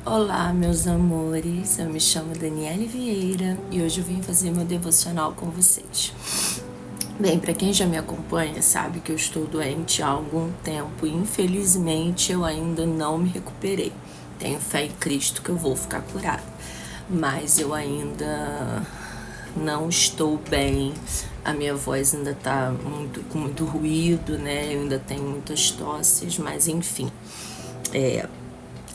Olá, meus amores, eu me chamo Daniele Vieira e hoje eu vim fazer meu devocional com vocês. Bem, para quem já me acompanha sabe que eu estou doente há algum tempo e infelizmente eu ainda não me recuperei. Tenho fé em Cristo que eu vou ficar curada, mas eu ainda não estou bem, a minha voz ainda tá com muito ruído, né? Eu ainda tenho muitas tosses, mas enfim,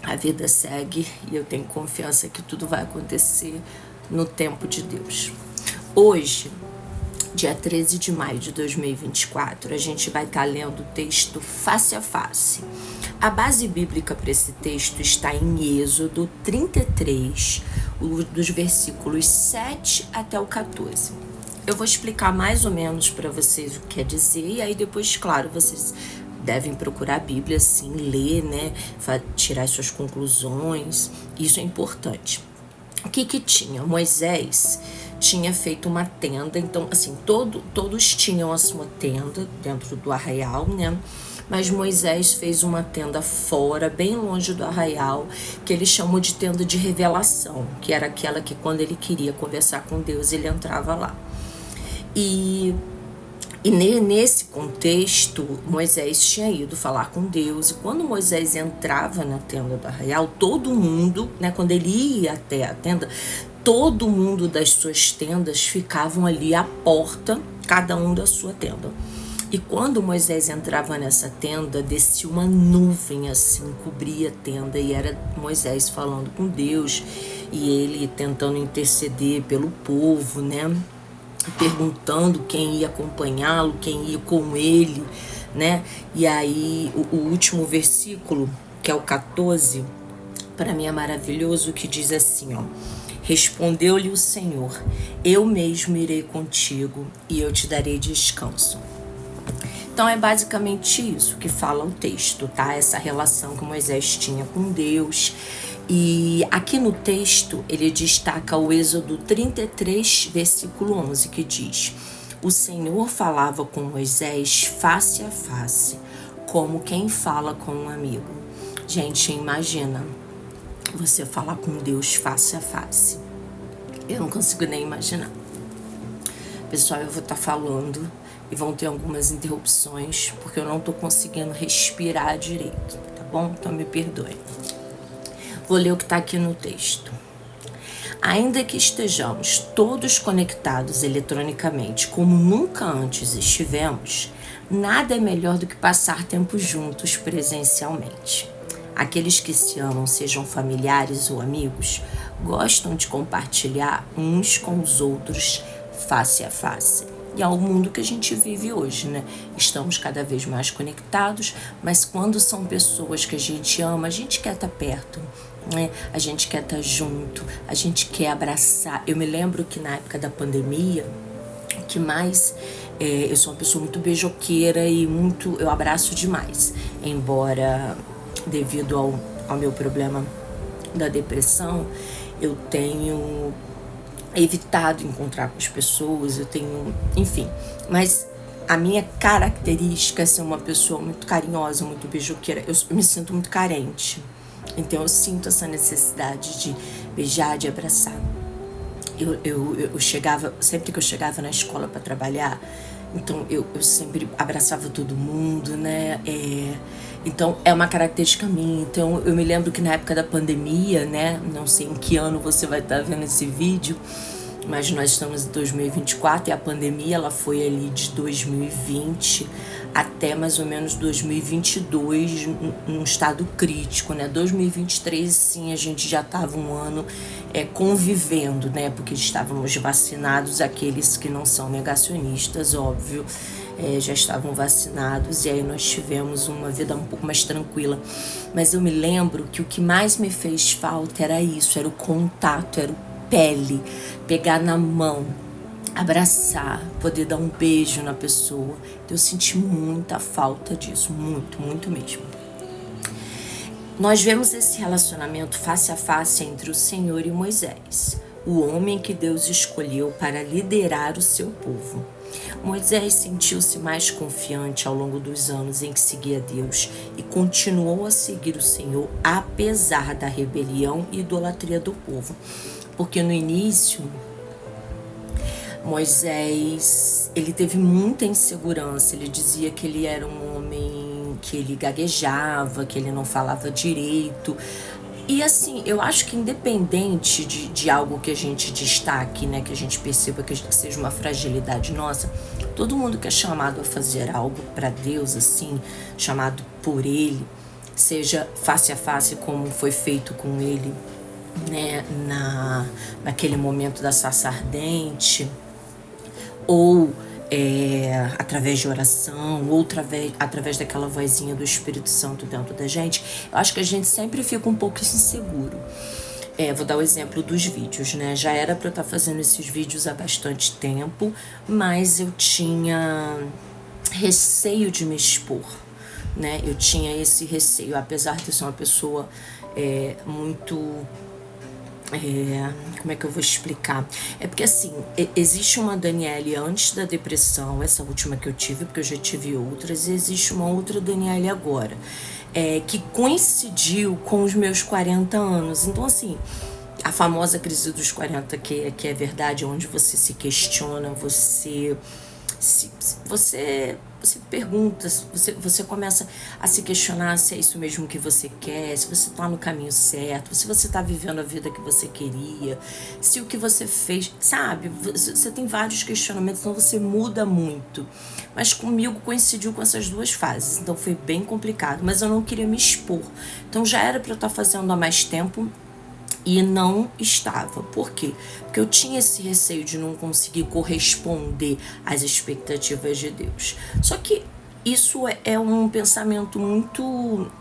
a vida segue e eu tenho confiança que tudo vai acontecer no tempo de Deus. Hoje, dia 13 de maio de 2024, a gente vai estar lendo o texto Face a Face. A base bíblica para esse texto está em Êxodo 33, dos versículos 7 até o 14. Eu vou explicar mais ou menos para vocês o que quer dizer e aí depois, claro, vocês devem procurar a Bíblia, assim, ler, né, tirar as suas conclusões, isso é importante. O que tinha? Moisés tinha feito uma tenda, então, assim, todos tinham a sua tenda dentro do arraial, né, mas Moisés fez uma tenda fora, bem longe do arraial, que ele chamou de tenda de revelação, que era aquela que quando ele queria conversar com Deus, ele entrava lá. E nesse contexto, Moisés tinha ido falar com Deus, e quando Moisés entrava na tenda do arraial, todo mundo, né, quando ele ia até a tenda, todo mundo das suas tendas ficavam ali à porta, cada um da sua tenda. E quando Moisés entrava nessa tenda, descia uma nuvem assim, cobria a tenda, e era Moisés falando com Deus, e ele tentando interceder pelo povo, né? Perguntando quem ia acompanhá-lo, quem ia com ele, né? E aí o último versículo, que é o 14, para mim é maravilhoso, que diz assim, ó: respondeu-lhe o Senhor, eu mesmo irei contigo e eu te darei descanso. Então é basicamente isso que fala o texto, tá? Essa relação que Moisés tinha com Deus. E aqui no texto ele destaca o Êxodo 33, versículo 11, que diz: o Senhor falava com Moisés face a face, como quem fala com um amigo. Gente, imagina você falar com Deus face a face. Eu não consigo nem imaginar. Pessoal, eu vou estar falando e vão ter algumas interrupções, porque eu não estou conseguindo respirar direito, tá bom? Então me perdoem. Vou ler o que está aqui no texto. Ainda que estejamos todos conectados eletronicamente como nunca antes estivemos, nada é melhor do que passar tempo juntos presencialmente. Aqueles que se amam, sejam familiares ou amigos, gostam de compartilhar uns com os outros face a face. E é o mundo que a gente vive hoje, né? Estamos cada vez mais conectados, mas quando são pessoas que a gente ama, a gente quer estar perto, né? A gente quer estar junto, a gente quer abraçar. Eu me lembro que na época da pandemia, o que mais... eu sou uma pessoa muito beijoqueira e eu abraço demais. Embora, devido ao meu problema da depressão, eu tenho evitado encontrar com as pessoas, enfim, mas a minha característica é ser uma pessoa muito carinhosa, muito beijoqueira. Eu me sinto muito carente, então eu sinto essa necessidade de beijar, de abraçar. Eu chegava, sempre que eu chegava na escola para trabalhar, então eu sempre abraçava todo mundo, né? Então é uma característica minha. Então eu me lembro que na época da pandemia, né? Não sei em que ano você vai estar vendo esse vídeo, mas nós estamos em 2024 e a pandemia ela foi ali de 2020 até mais ou menos 2022 num estado crítico, né? 2023 sim, a gente já estava um ano convivendo, né? Porque estávamos vacinados, aqueles que não são negacionistas, óbvio, já estavam vacinados, e aí nós tivemos uma vida um pouco mais tranquila. Mas eu me lembro que o que mais me fez falta era isso, era o contato, era o pele, pegar na mão, abraçar, poder dar um beijo na pessoa. Eu senti muita falta disso, muito, muito mesmo. Nós vemos esse relacionamento face a face entre o Senhor e Moisés, o homem que Deus escolheu para liderar o seu povo. Moisés sentiu-se mais confiante ao longo dos anos em que seguia Deus e continuou a seguir o Senhor apesar da rebelião e idolatria do povo. Porque no início, Moisés, ele teve muita insegurança. Ele dizia que ele era um homem que ele gaguejava, que ele não falava direito. E assim, eu acho que independente de algo que a gente destaque, né, que a gente perceba que seja uma fragilidade nossa, todo mundo que é chamado a fazer algo para Deus, assim, chamado por Ele, seja face a face como foi feito com Ele, né, naquele momento da sarça ardente, ou através de oração, ou através daquela vozinha do Espírito Santo dentro da gente, eu acho que a gente sempre fica um pouco inseguro. Vou dar o exemplo dos vídeos, né? Já era para eu estar fazendo esses vídeos há bastante tempo, mas eu tinha receio de me expor, né? Eu tinha esse receio, apesar de ser uma pessoa muito... como é que eu vou explicar? É porque assim, existe uma Daniele antes da depressão, essa última que eu tive, porque eu já tive outras, e existe uma outra Daniele agora, que coincidiu com os meus 40 anos. Então assim, a famosa crise dos 40, que é verdade, onde você se questiona, você pergunta, você começa a se questionar se é isso mesmo que você quer, se você está no caminho certo, se você está vivendo a vida que você queria, se o que você fez, sabe? Você tem vários questionamentos, então você muda muito. Mas comigo coincidiu com essas duas fases, então foi bem complicado, mas eu não queria me expor. Então já era para eu estar fazendo há mais tempo, e não estava. Por quê? Porque eu tinha esse receio de não conseguir corresponder às expectativas de Deus. Só que isso é um pensamento muito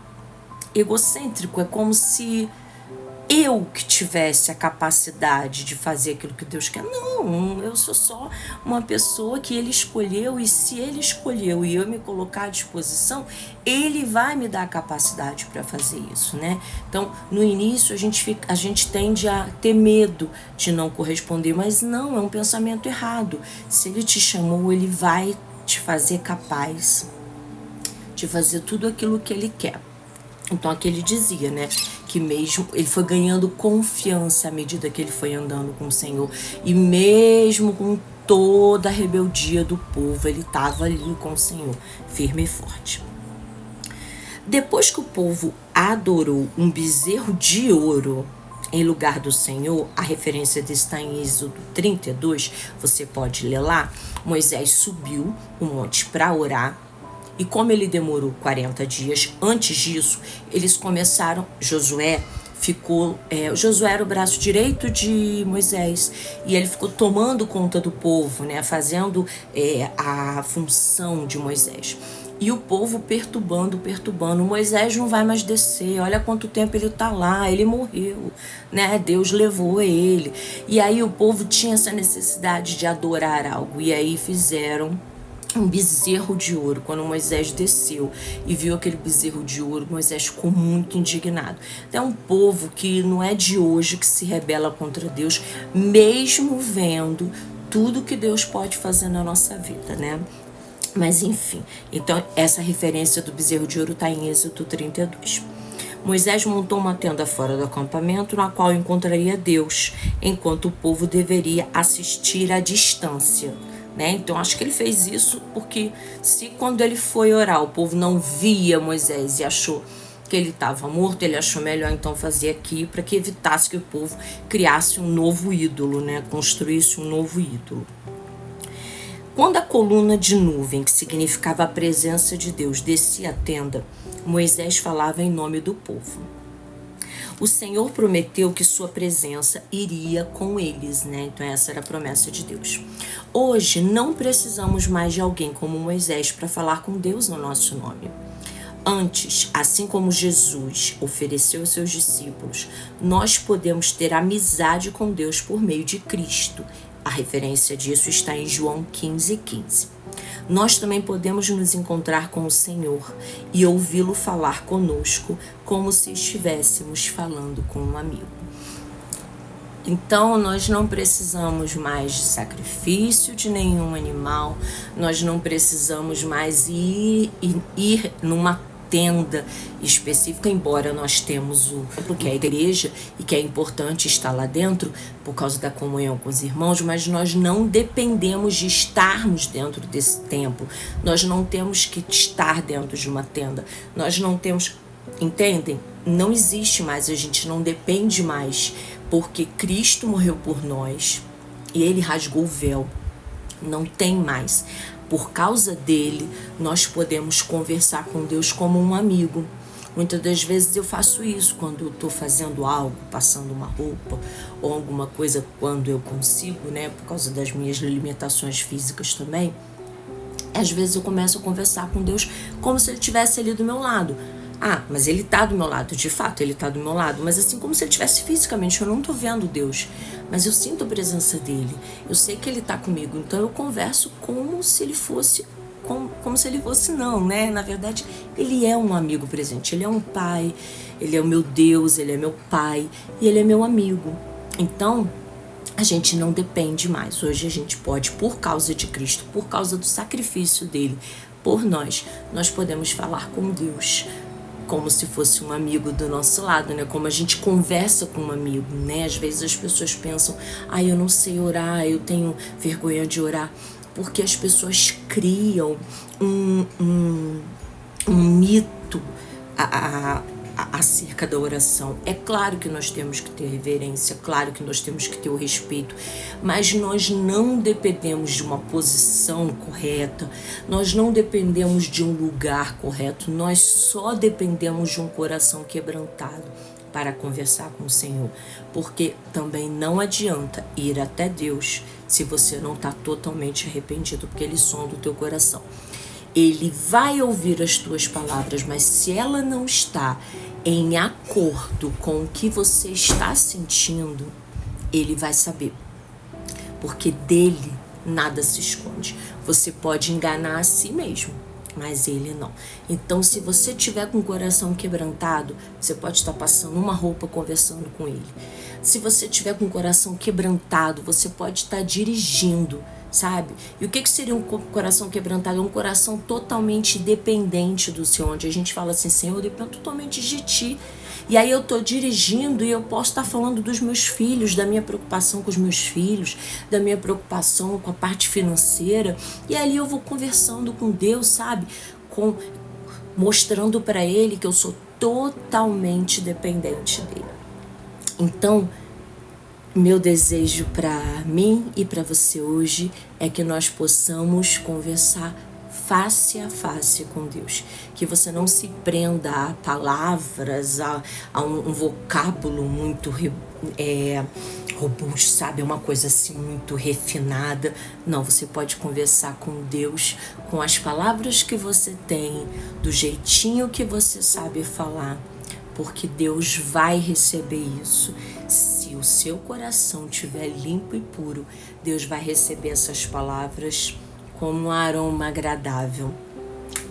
egocêntrico. É como se eu que tivesse a capacidade de fazer aquilo que Deus quer. Não, eu sou só uma pessoa que Ele escolheu, e se Ele escolheu e eu me colocar à disposição, Ele vai me dar a capacidade para fazer isso, né? Então, no início, a gente tende a ter medo de não corresponder, mas não, é um pensamento errado. Se Ele te chamou, Ele vai te fazer capaz de fazer tudo aquilo que Ele quer. Então aqui ele dizia, né, que mesmo ele foi ganhando confiança à medida que ele foi andando com o Senhor, e mesmo com toda a rebeldia do povo, ele estava ali com o Senhor, firme e forte. Depois que o povo adorou um bezerro de ouro em lugar do Senhor, a referência disso está em Êxodo 32, você pode ler lá. Moisés subiu o monte para orar. E como ele demorou 40 dias, antes disso, eles começaram... Josué era o braço direito de Moisés, e ele ficou tomando conta do povo, né, fazendo a função de Moisés. E o povo perturbando. Moisés não vai mais descer, olha quanto tempo ele está lá, ele morreu, né? Deus levou ele. E aí o povo tinha essa necessidade de adorar algo, e aí fizeram um bezerro de ouro. Quando Moisés desceu e viu aquele bezerro de ouro, Moisés ficou muito indignado. É um povo que não é de hoje que se rebela contra Deus, mesmo vendo tudo que Deus pode fazer na nossa vida, né? Mas enfim, então essa referência do bezerro de ouro está em Êxodo 32. Moisés montou uma tenda fora do acampamento, na qual encontraria Deus, enquanto o povo deveria assistir à distância. Então acho que ele fez isso porque se quando ele foi orar o povo não via Moisés e achou que ele estava morto, ele achou melhor então fazer aqui para que evitasse que o povo criasse um novo ídolo, né? Construísse um novo ídolo. Quando a coluna de nuvem, que significava a presença de Deus, descia a tenda, Moisés falava em nome do povo. O Senhor prometeu que sua presença iria com eles, né? Então essa era a promessa de Deus. Hoje não precisamos mais de alguém como Moisés para falar com Deus no nosso nome. Antes, assim como Jesus ofereceu aos seus discípulos, nós podemos ter amizade com Deus por meio de Cristo. A referência disso está em João 15:15. Nós também podemos nos encontrar com o Senhor e ouvi-lo falar conosco como se estivéssemos falando com um amigo. Então, nós não precisamos mais de sacrifício de nenhum animal, nós não precisamos mais ir numa tenda específica, embora nós temos que é a igreja e que é importante estar lá dentro por causa da comunhão com os irmãos, mas nós não dependemos de estarmos dentro desse templo, nós não temos que estar dentro de uma tenda, nós não temos, entendem? Não existe mais, a gente não depende mais, porque Cristo morreu por nós e Ele rasgou o véu, não tem mais. Por causa dele, nós podemos conversar com Deus como um amigo. Muitas das vezes eu faço isso quando eu estou fazendo algo, passando uma roupa ou alguma coisa, quando eu consigo, né? Por causa das minhas limitações físicas também. Às vezes eu começo a conversar com Deus como se Ele estivesse ali do meu lado. Ah, mas Ele está do meu lado, de fato Ele está do meu lado, mas assim como se Ele estivesse fisicamente, eu não estou vendo Deus, mas eu sinto a presença dEle, eu sei que Ele está comigo, então eu converso como se Ele fosse, como se Ele fosse não, né? Na verdade, Ele é um amigo presente, Ele é um pai, Ele é o meu Deus, Ele é meu pai e Ele é meu amigo. Então, a gente não depende mais, hoje a gente pode, por causa de Cristo, por causa do sacrifício dEle, por nós podemos falar com Deus, como se fosse um amigo do nosso lado, né? Como a gente conversa com um amigo, né? Às vezes as pessoas pensam, eu não sei orar, eu tenho vergonha de orar, porque as pessoas criam um mito acerca da oração. É claro que nós temos que ter reverência, claro que nós temos que ter o respeito, mas nós não dependemos de uma posição correta, nós não dependemos de um lugar correto, nós só dependemos de um coração quebrantado para conversar com o Senhor, porque também não adianta ir até Deus se você não está totalmente arrependido, porque Ele sonda o teu coração. Ele vai ouvir as tuas palavras, mas se ela não está em acordo com o que você está sentindo, Ele vai saber. Porque dele nada se esconde. Você pode enganar a si mesmo, mas Ele não. Então, se você tiver com o coração quebrantado, você pode estar passando uma roupa conversando com Ele. Se você tiver com o coração quebrantado, você pode estar dirigindo, sabe? E o que seria um coração quebrantado? É um coração totalmente dependente do Senhor, onde a gente fala assim, Senhor, eu dependo totalmente de Ti. E aí eu tô dirigindo e eu posso estar falando dos meus filhos, da minha preocupação com os meus filhos, da minha preocupação com a parte financeira. E ali eu vou conversando com Deus, sabe? Mostrando para Ele que eu sou totalmente dependente dEle. Então, meu desejo para mim e para você hoje é que nós possamos conversar face a face com Deus. Que você não se prenda a palavras, a um vocábulo muito robusto, sabe? Uma coisa assim muito refinada. Não, você pode conversar com Deus com as palavras que você tem, do jeitinho que você sabe falar, porque Deus vai receber isso. Se o seu coração estiver limpo e puro, Deus vai receber essas palavras como um aroma agradável.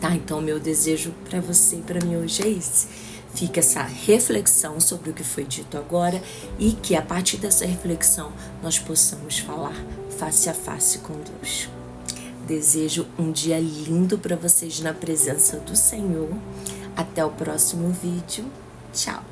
Tá? Então, meu desejo para você e para mim hoje é esse. Fica essa reflexão sobre o que foi dito agora e que a partir dessa reflexão nós possamos falar face a face com Deus. Desejo um dia lindo para vocês na presença do Senhor. Até o próximo vídeo. Tchau!